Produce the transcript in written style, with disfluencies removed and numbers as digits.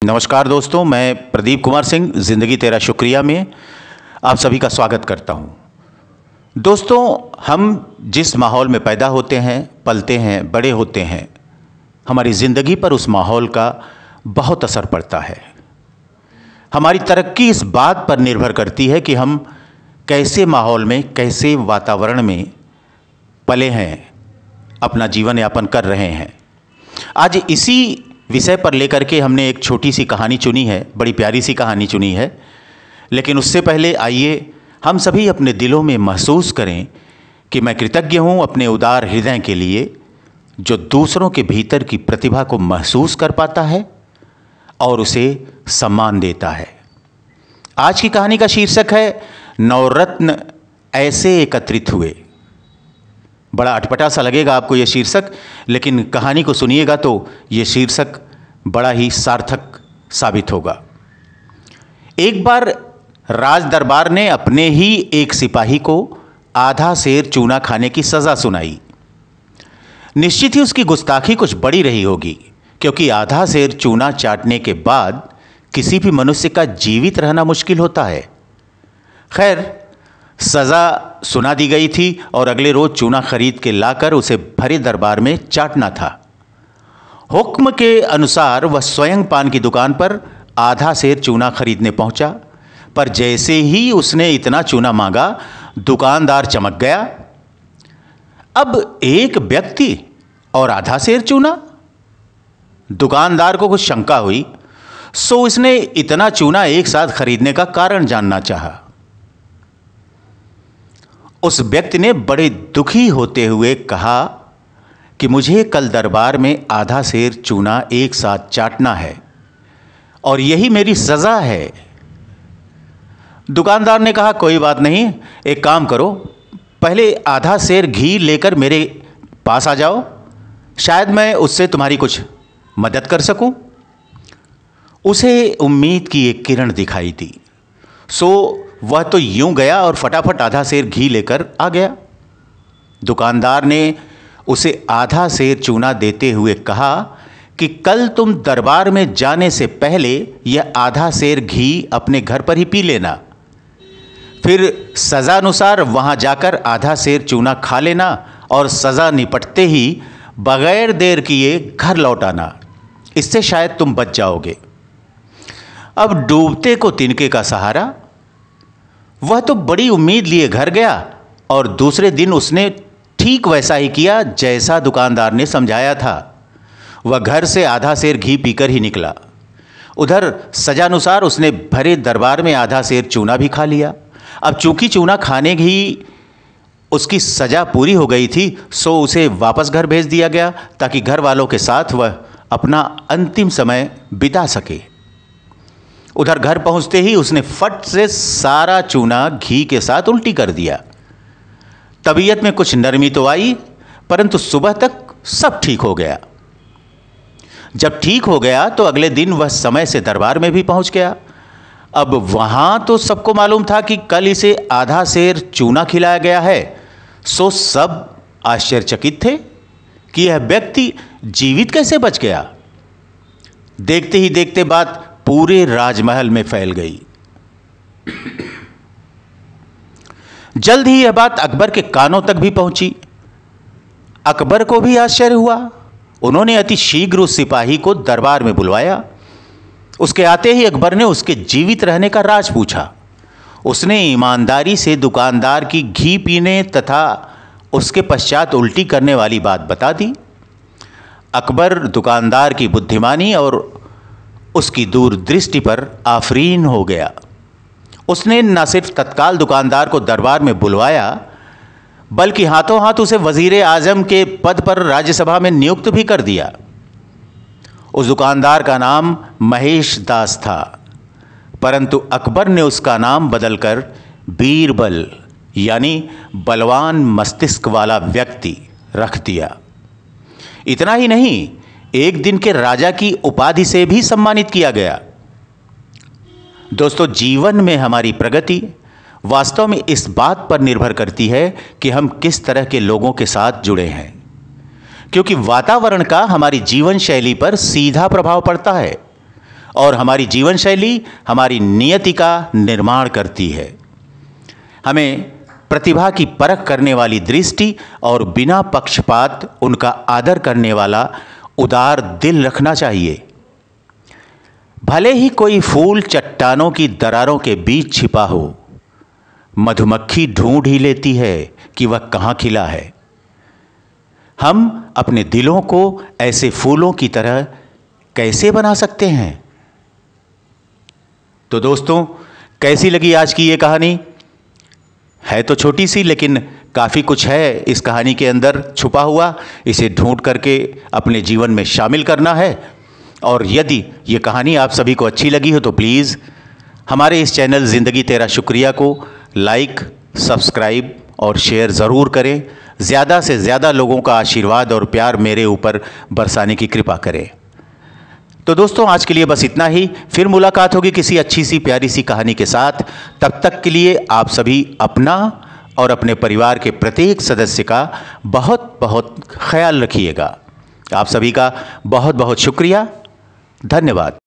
नमस्कार दोस्तों, मैं प्रदीप कुमार सिंह ज़िंदगी तेरा शुक्रिया में आप सभी का स्वागत करता हूं। दोस्तों, हम जिस माहौल में पैदा होते हैं, पलते हैं, बड़े होते हैं, हमारी ज़िंदगी पर उस माहौल का बहुत असर पड़ता है। हमारी तरक्की इस बात पर निर्भर करती है कि हम कैसे माहौल में, कैसे वातावरण में पले हैं, अपना जीवन यापन कर रहे हैं। आज इसी विषय पर लेकर के हमने एक छोटी सी कहानी चुनी है, बड़ी प्यारी सी कहानी चुनी है। लेकिन उससे पहले आइए हम सभी अपने दिलों में महसूस करें कि मैं कृतज्ञ हूँ अपने उदार हृदय के लिए जो दूसरों के भीतर की प्रतिभा को महसूस कर पाता है और उसे सम्मान देता है। आज की कहानी का शीर्षक है नवरत्न ऐसे एकत्रित हुए। बड़ा अटपटा सा लगेगा आपको यह शीर्षक, लेकिन कहानी को सुनिएगा तो यह शीर्षक बड़ा ही सार्थक साबित होगा। एक बार राज दरबार ने अपने ही एक सिपाही को आधा सेर चूना खाने की सज़ा सुनाई। निश्चित ही उसकी गुस्ताखी कुछ बड़ी रही होगी, क्योंकि आधा सेर चूना चाटने के बाद किसी भी मनुष्य का जीवित रहना मुश्किल होता है। खैर, सज़ा सुना दी गई थी और अगले रोज चूना खरीद के लाकर उसे भरे दरबार में चाटना था। हुक्म के अनुसार वह स्वयं पान की दुकान पर आधा सेर चूना खरीदने पहुंचा, पर जैसे ही उसने इतना चूना मांगा, दुकानदार चमक गया। अब एक व्यक्ति और आधा सेर चूना। दुकानदार को कुछ शंका हुई, सो उसने इतना चूना एक साथ खरीदने का कारण जानना चाहा। उस व्यक्ति ने बड़े दुखी होते हुए कहा कि मुझे कल दरबार में आधा सेर चूना एक साथ चाटना है और यही मेरी सज़ा है। दुकानदार ने कहा, कोई बात नहीं, एक काम करो, पहले आधा सेर घी लेकर मेरे पास आ जाओ, शायद मैं उससे तुम्हारी कुछ मदद कर सकूं। उसे उम्मीद की एक किरण दिखाई दी, सो वह तो यूं गया और फटाफट आधा सेर घी लेकर आ गया। दुकानदार ने उसे आधा सेर चूना देते हुए कहा कि कल तुम दरबार में जाने से पहले यह आधा सेर घी अपने घर पर ही पी लेना, फिर सज़ा अनुसार वहाँ जाकर आधा सेर चूना खा लेना और सज़ा निपटते ही बगैर देर किए घर लौट आना। इससे शायद तुम बच जाओगे। अब डूबते को तिनके का सहारा। वह तो बड़ी उम्मीद लिए घर गया और दूसरे दिन उसने ठीक वैसा ही किया जैसा दुकानदार ने समझाया था। वह घर से आधा सेर घी पीकर ही निकला। उधर सजानुसार उसने भरे दरबार में आधा सेर चूना भी खा लिया। अब चूंकि चूना खाने ही उसकी सजा पूरी हो गई थी, सो उसे वापस घर भेज दिया गया ताकि घर वालों के साथ वह अपना अंतिम समय बिता सके। उधर घर पहुंचते ही उसने फट से सारा चूना घी के साथ उल्टी कर दिया। तबीयत में कुछ नरमी तो आई, परंतु सुबह तक सब ठीक हो गया। जब ठीक हो गया तो अगले दिन वह समय से दरबार में भी पहुंच गया। अब वहां तो सबको मालूम था कि कल इसे आधा सेर चूना खिलाया गया है, सो सब आश्चर्यचकित थे कि यह व्यक्ति जीवित कैसे बच गया। देखते ही देखते बात पूरे राजमहल में फैल गई। जल्द ही यह बात अकबर के कानों तक भी पहुंची। अकबर को भी आश्चर्य हुआ। उन्होंने अति शीघ्र उस सिपाही को दरबार में बुलवाया। उसके आते ही अकबर ने उसके जीवित रहने का राज पूछा। उसने ईमानदारी से दुकानदार की घी पीने तथा उसके पश्चात उल्टी करने वाली बात बता दी। अकबर दुकानदार की बुद्धिमानी और उसकी दूरदृष्टि पर आफरीन हो गया। उसने न सिर्फ तत्काल दुकानदार को दरबार में बुलवाया, बल्कि हाथों हाथ उसे वजीर आजम के पद पर राज्यसभा में नियुक्त भी कर दिया। उस दुकानदार का नाम महेश दास था, परंतु अकबर ने उसका नाम बदलकर बीरबल यानी बलवान मस्तिष्क वाला व्यक्ति रख दिया। इतना ही नहीं, एक दिन के राजा की उपाधि से भी सम्मानित किया गया। दोस्तों, जीवन में हमारी प्रगति वास्तव में इस बात पर निर्भर करती है कि हम किस तरह के लोगों के साथ जुड़े हैं, क्योंकि वातावरण का हमारी जीवन शैली पर सीधा प्रभाव पड़ता है। और हमारी जीवन शैली हमारी नियति का निर्माण करती है। हमें प्रतिभा की परख करने वाली दृष्टि और बिना पक्षपात उनका आदर करने वाला उदार दिल रखना चाहिए। भले ही कोई फूल चट्टानों की दरारों के बीच छिपा हो, मधुमक्खी ढूंढ ही लेती है कि वह कहाँ खिला है। हम अपने दिलों को ऐसे फूलों की तरह कैसे बना सकते हैं? तो दोस्तों, कैसी लगी आज की ये कहानी? है तो छोटी सी, लेकिन काफ़ी कुछ है इस कहानी के अंदर छुपा हुआ। इसे ढूंढ करके अपने जीवन में शामिल करना है। और यदि ये कहानी आप सभी को अच्छी लगी हो तो प्लीज़ हमारे इस चैनल ज़िंदगी तेरा शुक्रिया को लाइक, सब्सक्राइब और शेयर ज़रूर करें। ज़्यादा से ज़्यादा लोगों का आशीर्वाद और प्यार मेरे ऊपर बरसाने की कृपा करें। तो दोस्तों, आज के लिए बस इतना ही। फिर मुलाकात होगी किसी अच्छी सी प्यारी सी कहानी के साथ। तब तक के लिए आप सभी अपना और अपने परिवार के प्रत्येक सदस्य का बहुत बहुत ख्याल रखिएगा। आप सभी का बहुत बहुत शुक्रिया। धन्यवाद।